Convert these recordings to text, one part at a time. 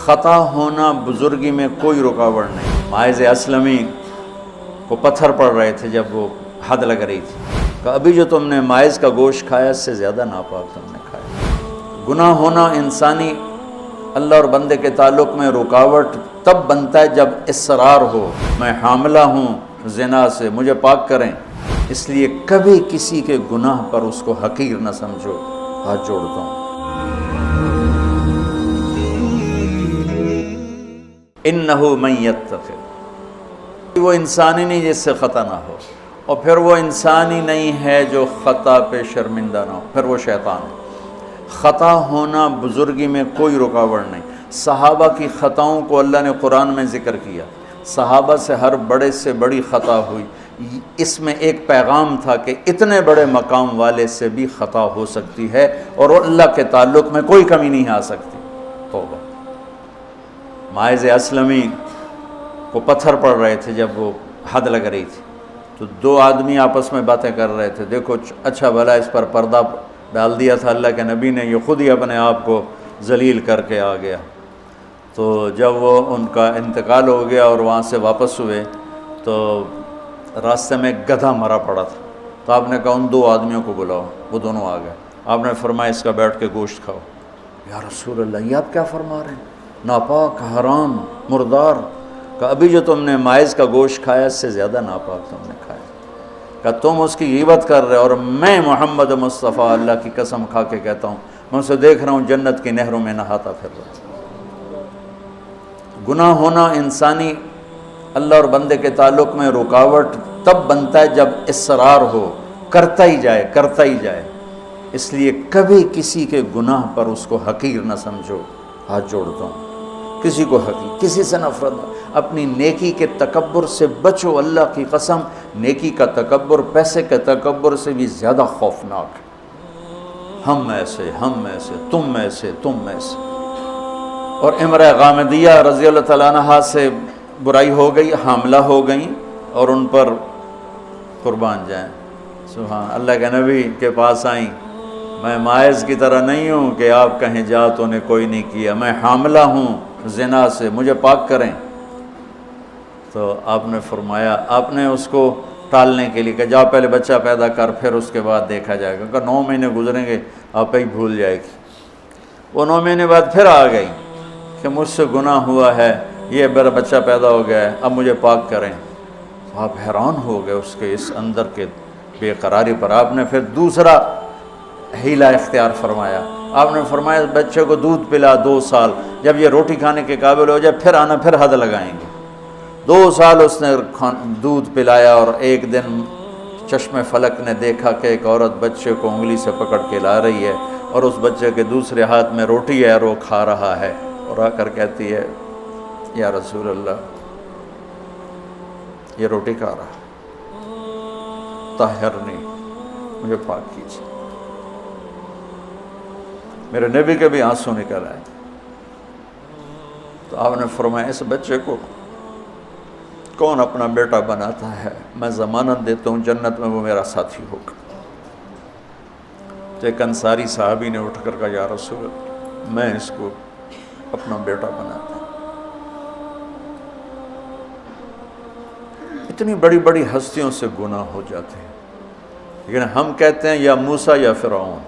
خطا ہونا بزرگی میں کوئی رکاوٹ نہیں۔ ماعز اسلمی کو پتھر پڑ رہے تھے جب وہ حد لگ رہی تھی، کہ ابھی جو تم نے ماعز کا گوشت کھایا اس سے زیادہ ناپاک تم نے کھایا۔ گناہ ہونا انسانی اللہ اور بندے کے تعلق میں رکاوٹ تب بنتا ہے جب اصرار ہو، میں حاملہ ہوں زنا سے، مجھے پاک کریں، اس لیے کبھی کسی کے گناہ پر اس کو حقیر نہ سمجھو۔ ہاتھ جوڑتا ہوں۔ انہ من یتق، وہ انسان ہی نہیں جس سے خطا نہ ہو، اور پھر وہ انسان ہی نہیں ہے جو خطا پہ شرمندہ نہ ہو، پھر وہ شیطان ہے۔ خطا ہونا بزرگی میں کوئی رکاوٹ نہیں۔ صحابہ کی خطاؤں کو اللہ نے قرآن میں ذکر کیا، صحابہ سے ہر بڑے سے بڑی خطا ہوئی، اس میں ایک پیغام تھا کہ اتنے بڑے مقام والے سے بھی خطا ہو سکتی ہے اور اللہ کے تعلق میں کوئی کمی نہیں آ سکتی۔ توبہ۔ ماعز اسلمی کو پتھر پڑ رہے تھے جب وہ حد لگ رہی تھی، تو دو آدمی آپس میں باتیں کر رہے تھے، دیکھو اچھا بھلا اس پر پردہ ڈال دیا تھا اللہ کے نبی نے، یہ خود ہی اپنے آپ کو ذلیل کر کے آ گیا۔ تو جب وہ ان کا انتقال ہو گیا اور وہاں سے واپس ہوئے تو راستے میں ایک گدھا مرا پڑا تھا، تو آپ نے کہا ان دو آدمیوں کو بلاؤ، وہ دونوں آ گئے۔ آپ نے فرمایا اس کا بیٹھ کے گوشت کھاؤ۔ یا رسول اللہ، یہ آپ کیا فرما رہے ہیں؟ ناپاک، حرام، مردار۔ کہ ابھی جو تم نے ماعز کا گوشت کھایا اس سے زیادہ ناپاک تم نے کھایا۔ کہ تم اس کی غیبت کر رہے، اور میں محمد مصطفیٰ اللہ کی قسم کھا کے کہتا ہوں، میں اسے دیکھ رہا ہوں جنت کی نہروں میں نہاتا پھر رہا ہوں۔ گناہ ہونا انسانی اللہ اور بندے کے تعلق میں رکاوٹ تب بنتا ہے جب اصرار ہو، کرتا ہی جائے کرتا ہی جائے، اس لیے کبھی کسی کے گناہ پر اس کو حقیر نہ سمجھو۔ ہاتھ جوڑتا ہوں۔ کسی کو حقیر، کسی سے نفرت نہ، اپنی نیکی کے تکبر سے بچو۔ اللہ کی قسم، نیکی کا تکبر پیسے کے تکبر سے بھی زیادہ خوفناک ہے۔ ہم ایسے، ہم ایسے، تم ایسے، تم ایسے۔ اور امرأہ غامدیہ رضی اللہ تعالیٰ عنہا سے برائی ہو گئی، حاملہ ہو گئیں، اور ان پر قربان جائیں، سبحان اللہ کے نبی کے پاس آئیں، میں ماعز کی طرح نہیں ہوں کہ آپ کہیں جا تو نے کوئی نہیں کیا، میں حاملہ ہوں زنا سے، مجھے پاک کریں۔ تو آپ نے فرمایا، آپ نے اس کو ٹالنے کے لیے کہ جا پہلے بچہ پیدا کر، پھر اس کے بعد دیکھا جائے گا، کہ 9 مہینے گزریں گے آپ ہی بھول جائے گی۔ وہ 9 مہینے بعد پھر آ گئی کہ مجھ سے گناہ ہوا ہے، یہ میرا بچہ پیدا ہو گیا ہے، اب مجھے پاک کریں۔ آپ حیران ہو گئے اس کے اس اندر کے بے قراری پر۔ آپ نے پھر دوسرا ہیلا اختیار فرمایا، آپ نے فرمایا بچے کو دودھ پلا 2 سال، جب یہ روٹی کھانے کے قابل ہو جائے پھر آنا، پھر حد لگائیں گے۔ 2 سال اس نے دودھ پلایا، اور ایک دن چشم فلک نے دیکھا کہ ایک عورت بچے کو انگلی سے پکڑ کے لا رہی ہے، اور اس بچے کے دوسرے ہاتھ میں روٹی ہے اور وہ کھا رہا ہے، اور آ کر کہتی ہے یا رسول اللہ یہ روٹی کھا رہا، طہرنی، مجھے پاک کیجیے۔ میرے نبی کے بھی آنسو نکل آئے۔ تو آپ نے فرمایا اس بچے کو کون اپنا بیٹا بناتا ہے، میں ضمانت دیتا ہوں جنت میں وہ میرا ساتھی ہوگا۔ تو ایک انصاری صحابی نے اٹھ کر کہا یا رسول اللہ میں اس کو اپنا بیٹا بناتا ہوں۔ اتنی بڑی بڑی ہستیوں سے گناہ ہو جاتے ہیں، لیکن ہم کہتے ہیں یا موسیٰ یا فرعون۔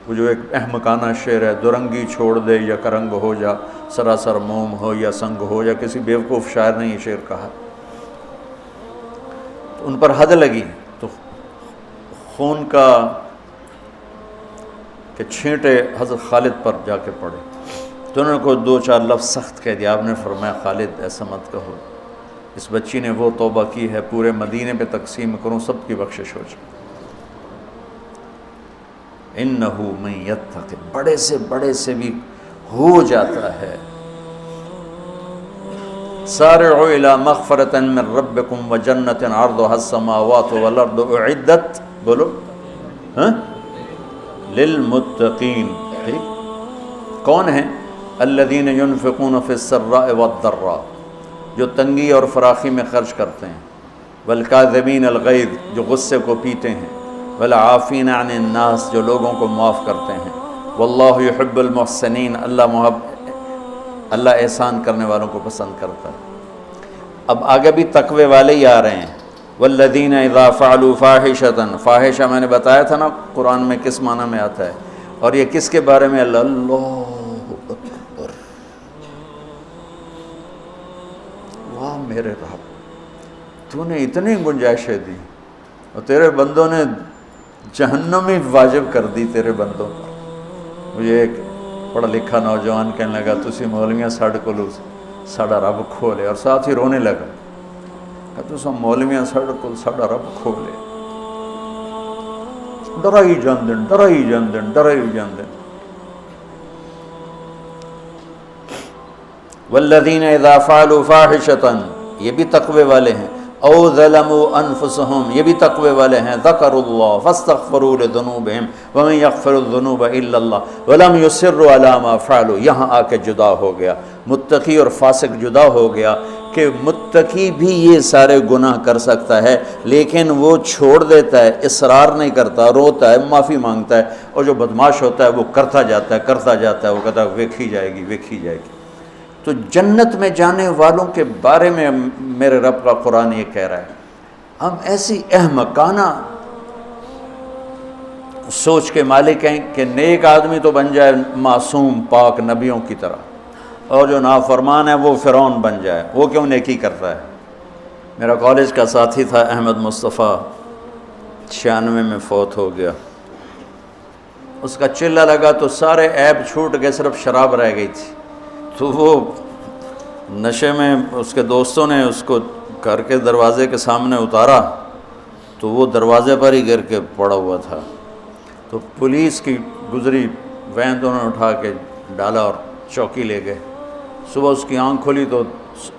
وہ جو ایک احمقانہ شعر ہے، دورنگی چھوڑ دے یا کرنگ ہو جا، سراسر موم ہو یا سنگ ہو جا، کسی بیوقوف شاعر نے یہ شعر کہا۔ تو ان پر حد لگی، تو خون کا کہ چھینٹے حضرت خالد پر جا کے پڑے، تو انہوں نے کو 2-4 لفظ سخت کہہ دیا۔ آپ نے فرمایا خالد ایسا مت کہو، اس بچی نے وہ توبہ کی ہے پورے مدینے پہ تقسیم کروں سب کی بخشش ہو جائے۔ انہو من یتق، بڑے سے بڑے سے بھی ہو جاتا ہے۔ سارعوا الی مغفرۃ من ربکم وجنۃ عرضها السماوات والارض اعدت، بولو للمتقین۔ ٹھیک، کون ہیں؟ الذین ينفقون فی السراء والضراء، جو تنگی اور فراخی میں خرچ کرتے ہیں، والکاظمین الغیظ، جو غصے کو پیتے ہیں، والعافین عن الناس، جو لوگوں کو معاف کرتے ہیں، واللہ یحب المحسنین، اللہ احسان کرنے والوں کو پسند کرتا ہے۔ اب آگے بھی تقوی والے ہی آ رہے ہیں، والذین اذا فعلوا فاحشۃ، فاحشہ میں نے بتایا تھا نا قرآن میں کس معنی میں آتا ہے، اور یہ کس کے بارے میں؟ اللہ اکبر، واہ میرے رب، تو نے اتنی گنجائشیں دی اور تیرے بندوں نے جہنم ہی واجب کر دی تیرے بندوں پر۔ مجھے ایک پڑھا لکھا نوجوان کہنے لگا تسی مولویاں ساڑھے کو ساڑھا رب کھولے، اور ساتھ ہی رونے لگا کہ تسا مولویاں ساڑھے کو ساڑھا رب کھولے، ڈرائی جاندن ڈرائی جاندن ڈرائی جاندن۔ والذین اذا فعلوا فاحشۃ، یہ بھی تقوی والے ہیں، او ظلموا انفسهم، یہ بھی تقوی والے ہیں، ذکروا اللہ فاستغفروا لذنوبہم ومن یغفر الذنوب الا اللہ ولم یصروا علی ما فعلوا۔ یہاں آ کے جدا ہو گیا، متقی اور فاسق جدا ہو گیا کہ متقی بھی یہ سارے گناہ کر سکتا ہے لیکن وہ چھوڑ دیتا ہے، اصرار نہیں کرتا، روتا ہے، معافی مانگتا ہے، اور جو بدماش ہوتا ہے وہ کرتا جاتا ہے، وہ کہتا ہے ویکھی جائے گی ویکھی جائے گی۔ تو جنت میں جانے والوں کے بارے میں میرے رب کا قرآن یہ کہہ رہا ہے، ہم ایسی احمقانہ سوچ کے مالک ہیں کہ نیک آدمی تو بن جائے معصوم پاک نبیوں کی طرح، اور جو نافرمان ہے وہ فرعون بن جائے، وہ کیوں نیکی کرتا ہے؟ میرا کالج کا ساتھی تھا احمد مصطفیٰ، 96 میں فوت ہو گیا۔ اس کا چلہ لگا تو سارے عیب چھوٹ گئے، صرف شراب رہ گئی تھی، تو وہ نشے میں اس کے دوستوں نے اس کو گھر کے دروازے کے سامنے اتارا تو وہ دروازے پر ہی گر کے پڑا ہوا تھا۔ تو پولیس کی گزری وین تو انہوں نے اٹھا کے ڈالا اور چوکی لے گئے۔ صبح اس کی آنکھ کھلی تو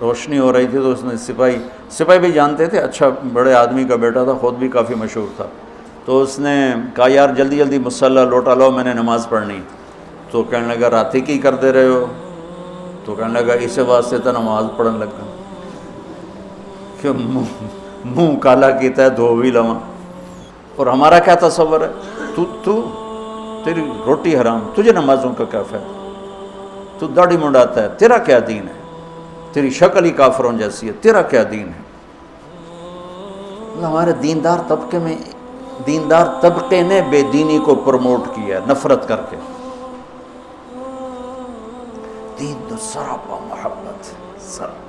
روشنی ہو رہی تھی، تو اس نے سپاہی بھی جانتے تھے، اچھا بڑے آدمی کا بیٹا تھا، خود بھی کافی مشہور تھا، تو اس نے کہا یار جلدی جلدی مصلی لوٹا لاؤ، میں نے نماز پڑھنی۔ تو کہنے لگا راتی کی کر دے رہے ہو؟ تو کہنے لگا اسے واسطے تو نماز پڑھن لگا کہ منہ کالا کیتا ہے دھو بھی لواں۔ اور ہمارا کیا تصور ہے، تیری روٹی حرام، تجھے نمازوں کا کیا فائدہ، تو داڑھی منڈاتا ہے، تیرا کیا دین ہے، تیری شکل ہی کافروں جیسی ہے، تیرا کیا دین ہے۔ ہمارے دیندار طبقے نے بے دینی کو پروموٹ کیا نفرت کر کے۔ دین تو سراپا محبت، سراپا